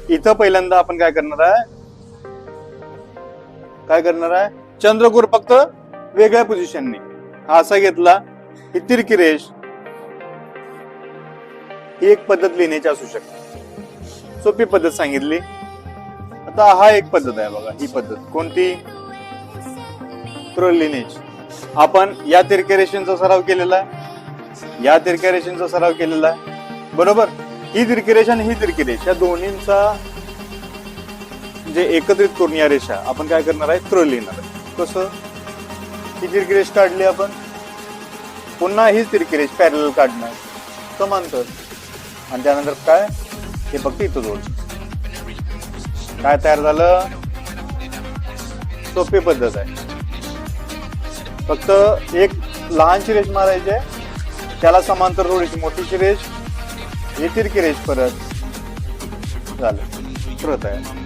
इथं पहिल्यांदा आपण काय करणार आहे चंद्रकोर फक्त वेगळ्या पोझिशनने हा असा घेतला, ही तिरकी रेष, ही एक पद्धत लिहिण्याची असू शकते, सोपी पद्धत सांगितली। आता हा एक पद्धत आहे बघा, ही पद्धत कोणती, सरळ लिहिण्याची। आपण या तिरक्या रेषेचा सराव केलेला आहे, या तिरक्या रेषेचा सराव केलेला आहे, बरोबर। ही तिरकी रेषा आणि ही तिरकी रेषा दोन्हींचा जे एकत्रित करून या रेषा आपण काय करणार आहे, सरळ लिहिणार आहे। कसं, ही तिरकी रेष काढली आपण, पुन्हा ही तिरकी रेष पॅरलल काढणार समांतर, आणि त्यानंतर काय, हे फक्त इथं जोड, काय तयार झालं, सोपी पद्धत आहे। फक्त एक लहानशी रेष मारायची आहे, त्याला समांतर थोडीशी मोठीशी रेष, ही तिरकी रेष, परत झालं, परत आहे।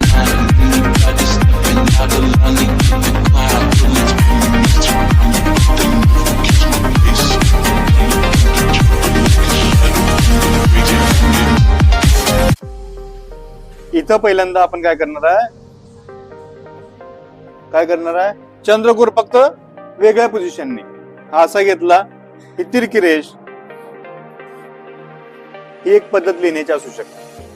इथं पहिल्यांदा आपण काय करणार आहे चंद्रकोर फक्त वेगळ्या पोझिशनने हा असा घेतला, ही तिरकी रेष, ही एक पद्धत लिहिण्याची असू शकते।